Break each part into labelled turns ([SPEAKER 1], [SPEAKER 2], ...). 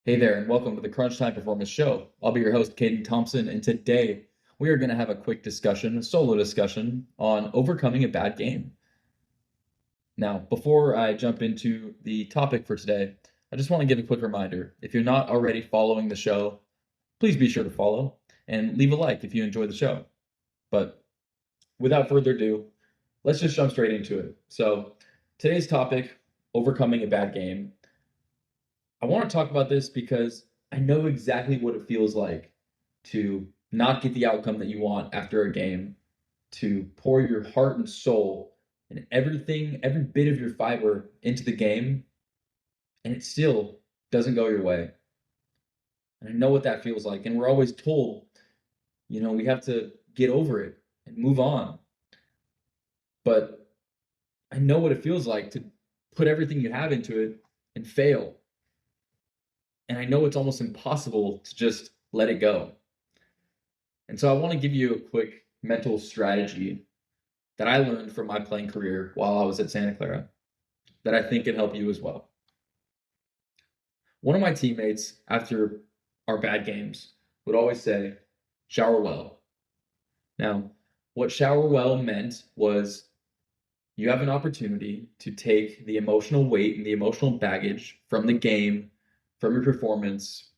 [SPEAKER 1] Hey there, and welcome to the Crunch Time Performance Show. I'll be your host, Caden Thompson, and today we are going to have a quick discussion, a solo discussion, on overcoming a bad game. Now, before I jump into the topic for today, I just want to give a quick reminder. If you're not already following the show, please be sure to follow and leave a like if you enjoy the show. But without further ado, let's just jump straight into it. So, today's topic, overcoming a bad game. I want to talk about this because I know exactly what it feels like to not get the outcome that you want after a game, to pour your heart and soul and everything, every bit of your fiber into the game, and it still doesn't go your way. And I know what that feels like. And we're always told, we have to get over it and move on. But I know what it feels like to put everything you have into it and fail. And I know it's almost impossible to just let it go. And so I want to give you a quick mental strategy that I learned from my playing career while I was at Santa Clara that I think can help you as well. One of my teammates, after our bad games, would always say, shower well. Now, what shower well meant was you have an opportunity to take the emotional weight and the emotional baggage from the game, from your performance,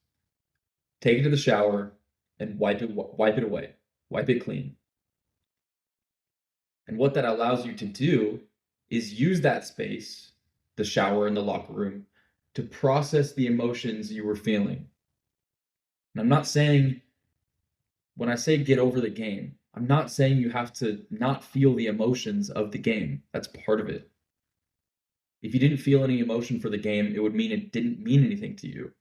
[SPEAKER 1] take it to the shower, and wipe it away, wipe it clean. And what that allows you to do is use that space, the shower in the locker room, to process the emotions you were feeling. And I'm not saying, when I say get over the game, I'm not saying you have to not feel the emotions of the game. That's part of it. If you didn't feel any emotion for the game, it would mean it didn't mean anything to you.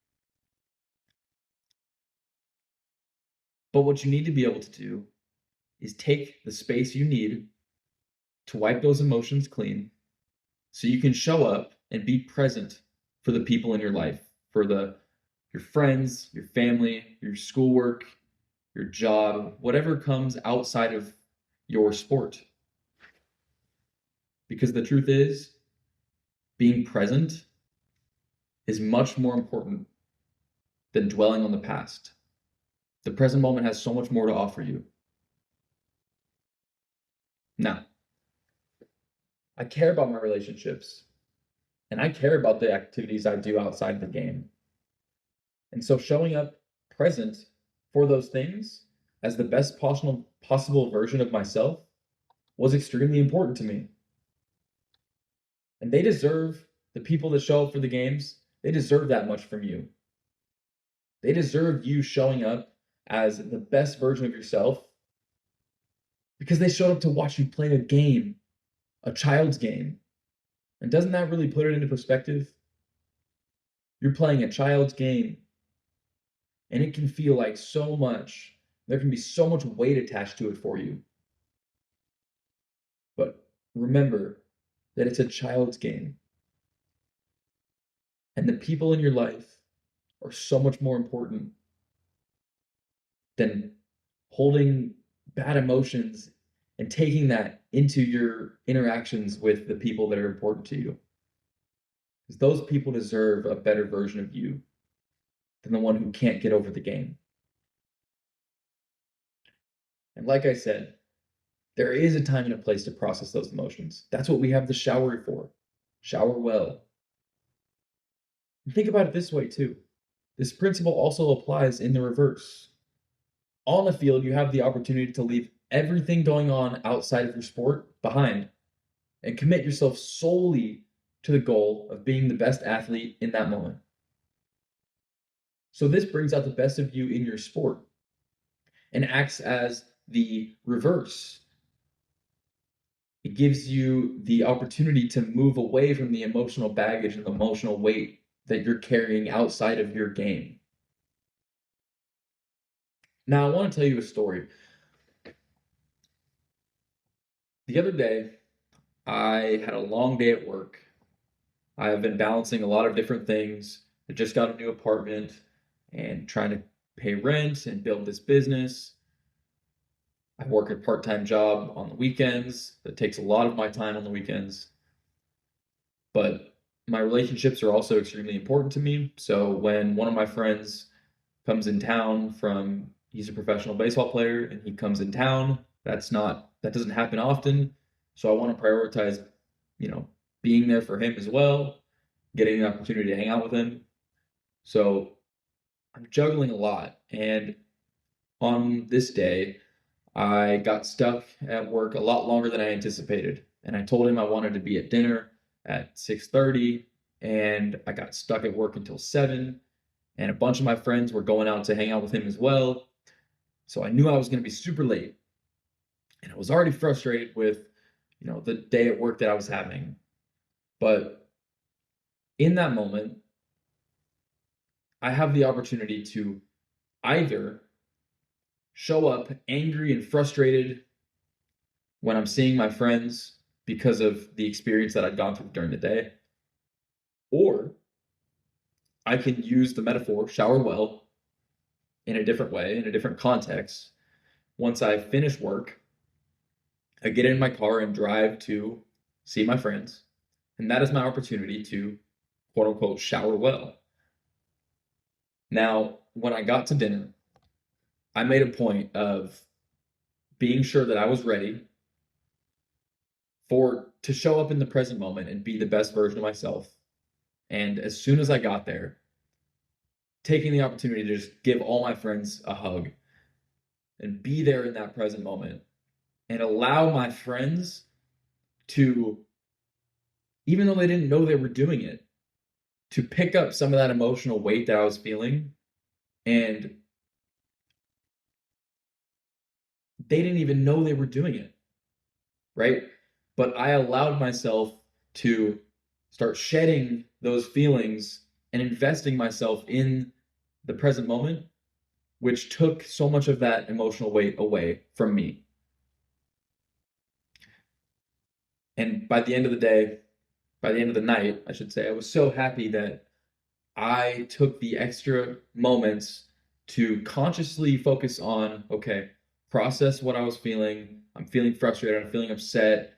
[SPEAKER 1] But what you need to be able to do is take the space you need to wipe those emotions clean so you can show up and be present for the people in your life, for your friends, your family, your schoolwork, your job, whatever comes outside of your sport. Because the truth is, being present is much more important than dwelling on the past. The present moment has so much more to offer you. Now, I care about my relationships and I care about the activities I do outside the game. And so showing up present for those things as the best possible version of myself was extremely important to me. And they deserve, the people that show up for the games, they deserve that much from you. They deserve you showing up as the best version of yourself because they showed up to watch you play a game, a child's game. And doesn't that really put it into perspective? You're playing a child's game, and it can feel like so much. There can be so much weight attached to it for you. But remember that it's a child's game. And the people in your life are so much more important than holding bad emotions and taking that into your interactions with the people that are important to you. Because those people deserve a better version of you than the one who can't get over the game. And like I said, there is a time and a place to process those emotions. That's what we have the shower for. Shower well. And think about it this way, too. This principle also applies in the reverse. On the field, you have the opportunity to leave everything going on outside of your sport behind and commit yourself solely to the goal of being the best athlete in that moment. So, this brings out the best of you in your sport and acts as the reverse. It gives you the opportunity to move away from the emotional baggage and the emotional weight that you're carrying outside of your game. Now, I want to tell you a story. The other day, I had a long day at work. I have been balancing a lot of different things. I just got a new apartment and trying to pay rent and build this business. I work a part-time job on the weekends that takes a lot of my time on the weekends. But my relationships are also extremely important to me. So when one of my friends comes in town he's a professional baseball player and he comes in town, that doesn't happen often. So I want to prioritize, you know, being there for him as well, getting the opportunity to hang out with him. So I'm juggling a lot. And on this day, I got stuck at work a lot longer than I anticipated. And I told him I wanted to be at dinner at 6:30, and I got stuck at work until 7, and a bunch of my friends were going out to hang out with him as well. So I knew I was going to be super late. And I was already frustrated with, the day at work that I was having. But in that moment, I have the opportunity to either show up angry and frustrated when I'm seeing my friends because of the experience that I'd gone through during the day, or I can use the metaphor shower well in a different way, in a different context. Once I finish work, I get in my car and drive to see my friends, and that is my opportunity to quote unquote shower well. Now, when I got to dinner, I made a point of being sure that I was ready to show up in the present moment and be the best version of myself. And as soon as I got there, taking the opportunity to just give all my friends a hug and be there in that present moment and allow my friends to, even though they didn't know they were doing it, to pick up some of that emotional weight that I was feeling. And they didn't even know they were doing it, right? But I allowed myself to start shedding those feelings and investing myself in the present moment, which took so much of that emotional weight away from me. And by the end of the day, by the end of the night, I should say, I was so happy that I took the extra moments to consciously focus on, okay, process what I was feeling. I'm feeling frustrated. I'm feeling upset.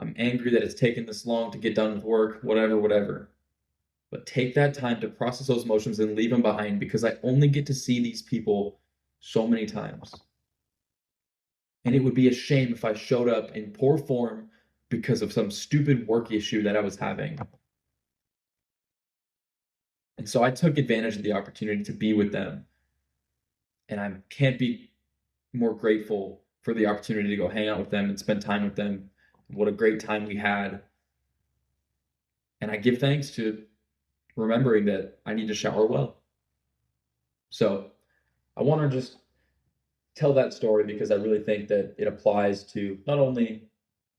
[SPEAKER 1] I'm angry that it's taken this long to get done with work, whatever. But take that time to process those emotions and leave them behind, because I only get to see these people so many times. And it would be a shame if I showed up in poor form because of some stupid work issue that I was having. And so I took advantage of the opportunity to be with them. And I can't be more grateful for the opportunity to go hang out with them and spend time with them. What a great time we had. And I give thanks to remembering that I need to shower well. So I want to just tell that story because I really think that it applies to not only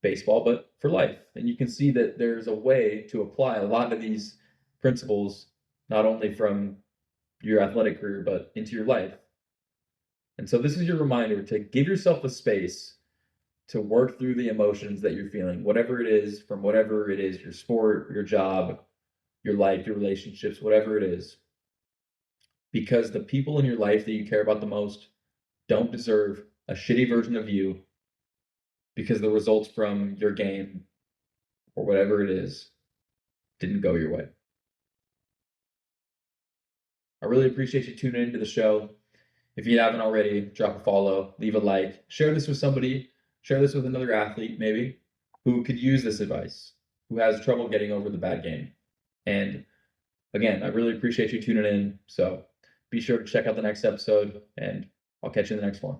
[SPEAKER 1] baseball, but for life. And you can see that there's a way to apply a lot of these principles, not only from your athletic career, but into your life. And so this is your reminder to give yourself a space to work through the emotions that you're feeling, whatever it is, from whatever it is, your sport, your job, your life, your relationships, whatever it is. Because the people in your life that you care about the most don't deserve a shitty version of you because the results from your game or whatever it is didn't go your way. I really appreciate you tuning into the show. If you haven't already, drop a follow, leave a like, share this with somebody, share this with another athlete maybe who could use this advice, who has trouble getting over the bad game. And again, I really appreciate you tuning in. So be sure to check out the next episode, and I'll catch you in the next one.